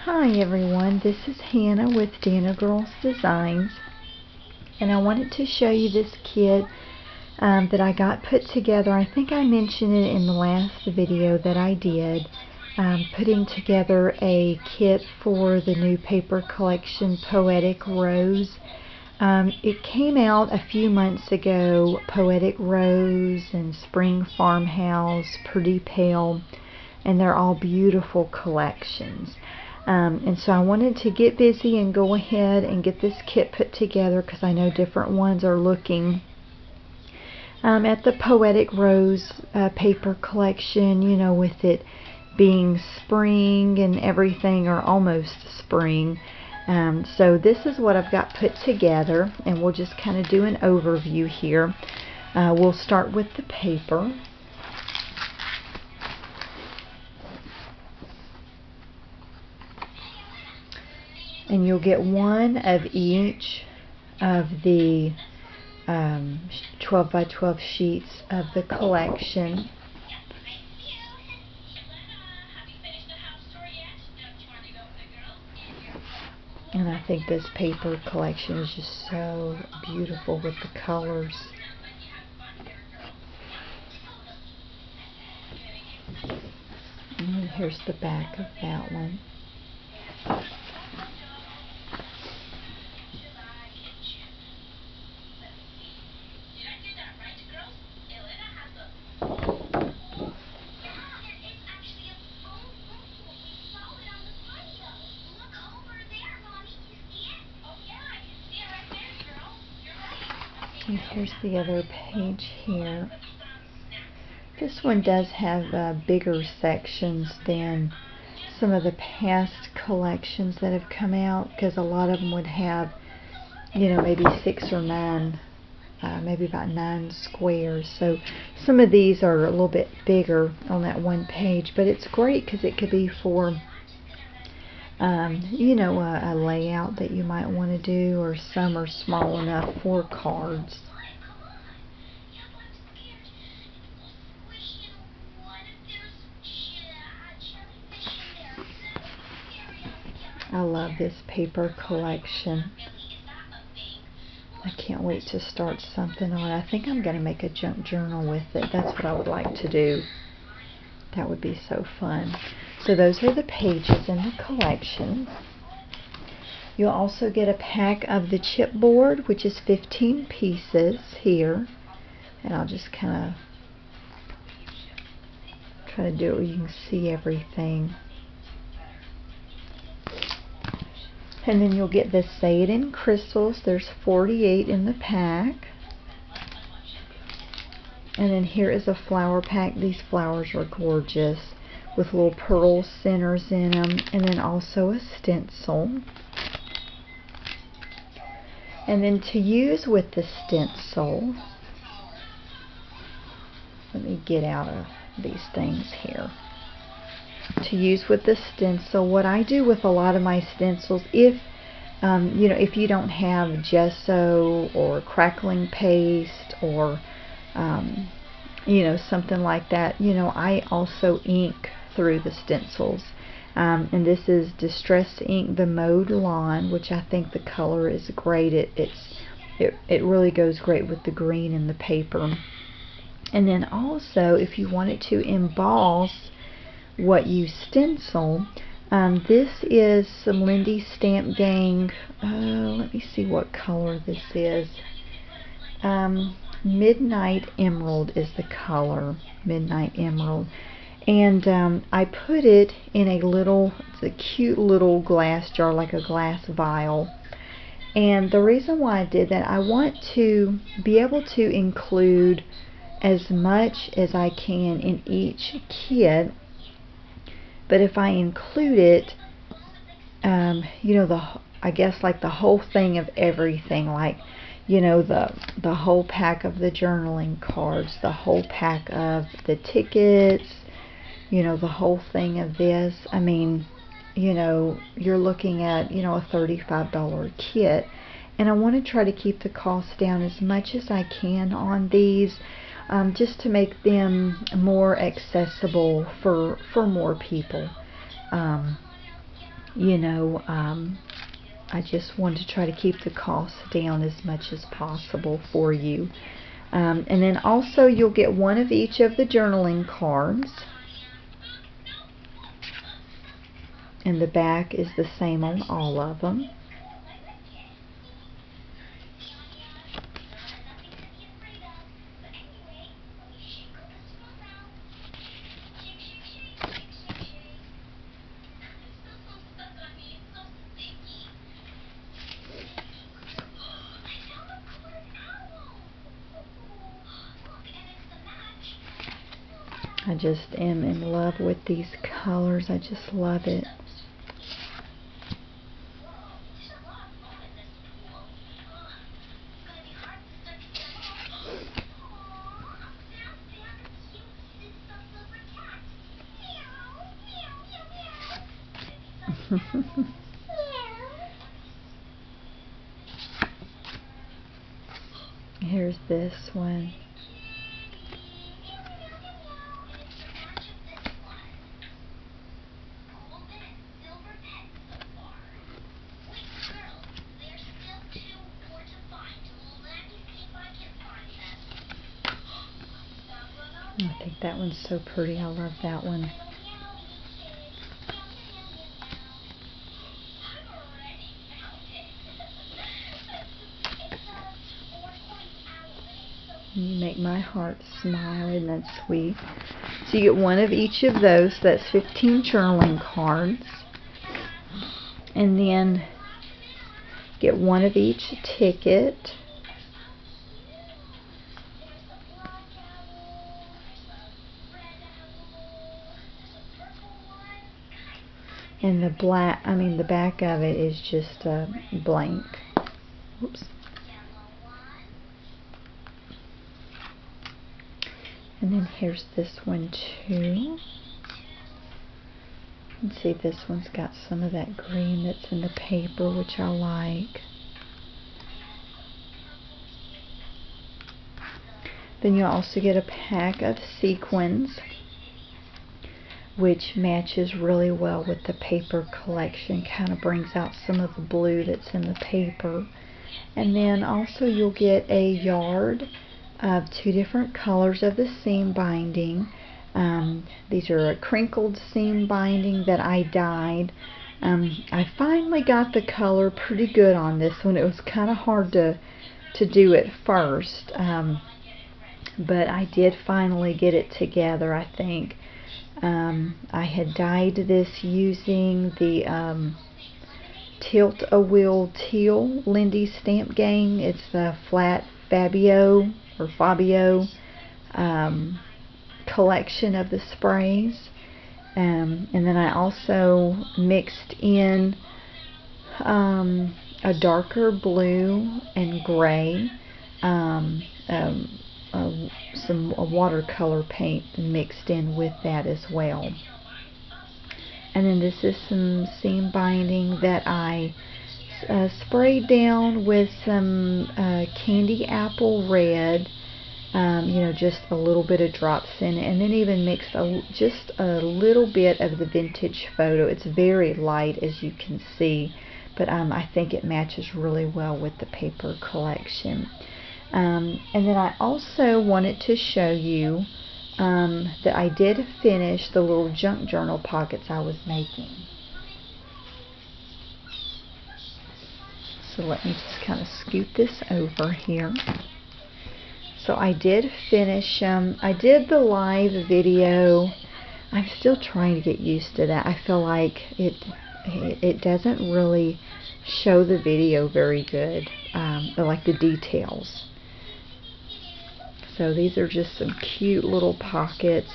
Hi everyone, this is Hannah with Dana Girls Designs, and I wanted to show you this kit that I got put together. I think I mentioned it in the last video that I did, putting together a kit for the new paper collection, Poetic Rose. It came out a few months ago, Poetic Rose and Spring Farmhouse, Pretty Pale, and they're all beautiful collections. And so I wanted to get busy and go ahead and get this kit put together because I know different ones are looking at the Poetic Rose paper collection, you know, with it being spring and everything, or almost spring. So this is what I've got put together, and we'll just kind of do an overview here. We'll start with the paper. And you'll get one of each of the 12 by 12 sheets of the collection. And I think this paper collection is just so beautiful with the colors. And here's the back of that one. And here's the other page here. This one does have bigger sections than some of the past collections that have come out, because a lot of them would have, you know, maybe 6 or 9, maybe about 9 squares. So some of these are a little bit bigger on that one page, but it's great because it could be for you know, a layout that you might want to do, or some are small enough for cards. I love this paper collection. I can't wait to start something on it. I think I'm going to make a junk journal with it. That's what I would like to do. That would be so fun. So those are the pages in the collection. You'll also get a pack of the chipboard, which is 15 pieces here. And I'll just kind of try to do it where you can see everything. And then you'll get the Say It in Crystals. There's 48 in the pack. And then here is a flower pack. These flowers are gorgeous, with little pearl centers in them, and then also a stencil. And then to use with the stencil, let me get out of these things here. To use with the stencil, what I do with a lot of my stencils, if you know, if you don't have gesso or crackling paste or you know, something like that, you know, I also ink through the stencils. And this is Distress Ink, the Mode Lawn, which I think the color is great. It really goes great with the green in the paper. And then also, if you wanted to emboss what you stencil, this is some Lindy Stamp Gang, let me see what color this is. Midnight Emerald is the color, Midnight Emerald. And I put it in a little, it's a cute little glass jar, like a glass vial. And the reason why I did that, I want to be able to include as much as I can in each kit. But if I include it, you know, I guess like the whole thing of everything, like, you know, the whole pack of the journaling cards, the whole pack of the tickets, you know, the whole thing of this, I mean, you know, you're looking at, you know, a $35 kit. And I want to try to keep the cost down as much as I can on these, just to make them more accessible for more people. you know, I just wanted to try to keep the costs down as much as possible for you. And then also you'll get one of each of the journaling cards. And the back is the same on all of them. I just am in love with these colors. I just love it. Here's this one. I think that one's so pretty. I love that one. You make my heart smile, and that's sweet. So you get one of each of those. That's 15 journaling cards. And then get one of each ticket. And the the back of it is just blank. Oops. And then here's this one too. Let's see, this one's got some of that green that's in the paper, which I like. Then you'll also get a pack of sequins, which matches really well with the paper collection. Kind of brings out some of the blue that's in the paper. And then also you'll get a yard of 2 different colors of the seam binding. These are a crinkled seam binding that I dyed. I finally got the color pretty good on this one. It was kind of hard to do at first, but I did finally get it together, I think. I had dyed this using the Tilt-A-Wheel Teal Lindy Stamp Gang. It's the flat Fabio collection of the sprays. And then I also mixed in a darker blue and gray, some watercolor paint mixed in with that as well. And then this is some seam binding that I sprayed down with some candy apple red, you know, just a little bit of drops in it, and then even mixed just a little bit of the vintage photo. It's very light, as you can see, but I think it matches really well with the paper collection. And then I also wanted to show you that I did finish the little junk journal pockets I was making. So let me just kind of scoot this over here. So I did finish, I did the live video. I'm still trying to get used to that. I feel like it doesn't really show the video very good, like the details. So these are just some cute little pockets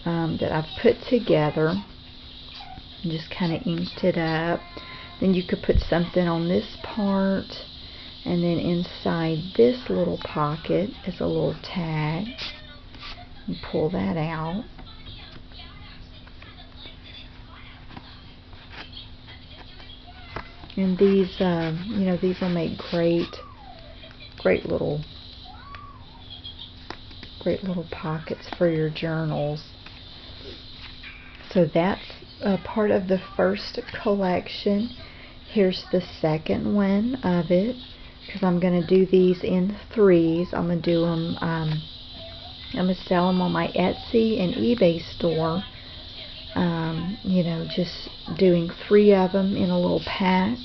that I've put together and just kind of inked it up. Then you could put something on this part, and then inside this little pocket is a little tag. And pull that out. And these, you know, these will make great little pockets for your journals. So that's part of the first collection. Here's the second one of it, because I'm going to do these in threes. I'm going to do them, I'm going to sell them on my Etsy and eBay store. You know, just doing 3 of them in a little pack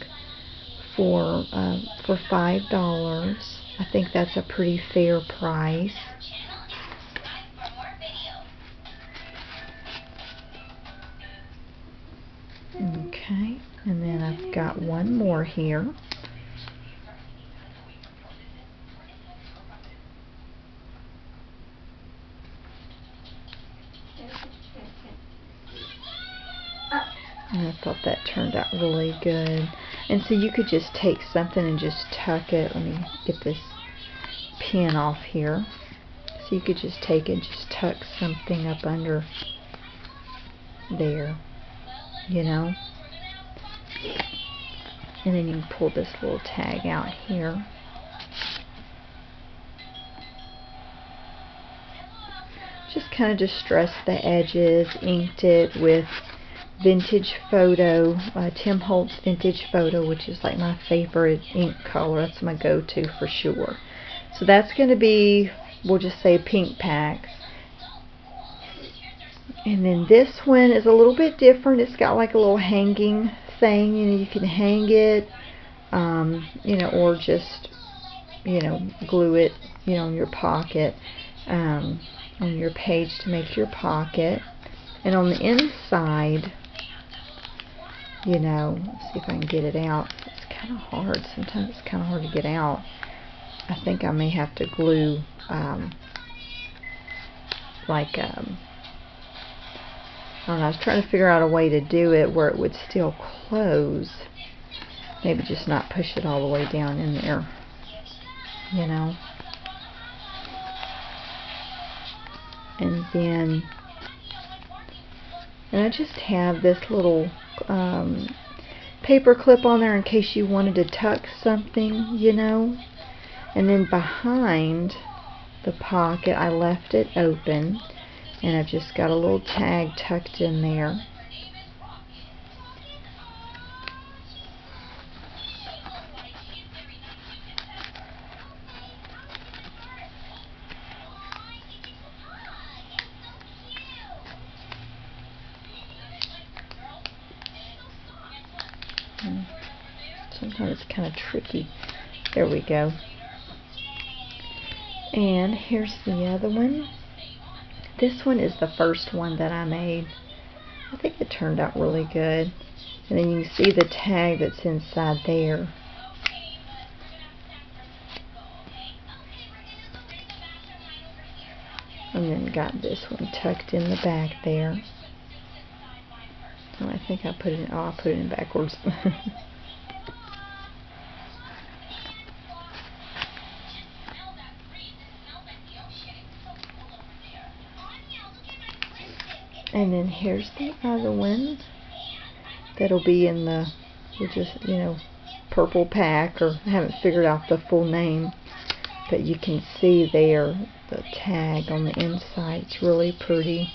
for $5. I think that's a pretty fair price. Okay, and then I've got one more here. And I thought that turned out really good. And so you could just take something and just tuck it. Let me get this pin off here. So you could just take it and just tuck something up under there, you know. And then you can pull this little tag out here. Just kind of distressed the edges, inked it with Vintage Photo, Tim Holtz Vintage Photo, which is like my favorite ink color. That's my go-to for sure. So that's going to be, we'll just say pink pack. And then this one is a little bit different. It's got like a little hanging thing. You know, you can hang it, you know, or just, you know, glue it, you know, in your pocket, on your page to make your pocket. And on the inside, you know, let's see if I can get it out. It's kind of hard. Sometimes it's kind of hard to get out. I think I may have to glue, I don't know, I was trying to figure out a way to do it where it would still close. Maybe just not push it all the way down in there, you know. And then, and I just have this little paper clip on there in case you wanted to tuck something, you know. And then behind the pocket, I left it open, and I've just got a little tag tucked in there. Sometimes it's kind of tricky. There we go. And here's the other one. This one is the first one that I made. I think it turned out really good. And then you can see the tag that's inside there. And then got this one tucked in the back there. Oh, I think I put it in, oh, I put it in backwards. And then here's the other one that'll be in the, just, you know, purple pack, or I haven't figured out the full name, but you can see there the tag on the inside. It's really pretty.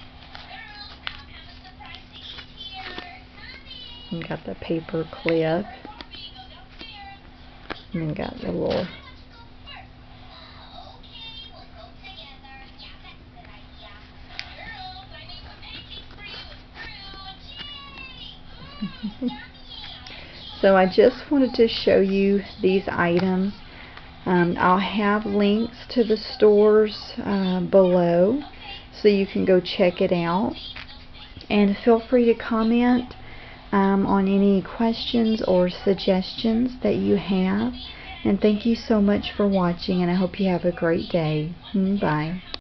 And got the paper clip, and then got the little so I just wanted to show you these items. I'll have links to the stores below, so you can go check it out. And feel free to comment on any questions or suggestions that you have. And thank you so much for watching, and I hope you have a great day. Bye.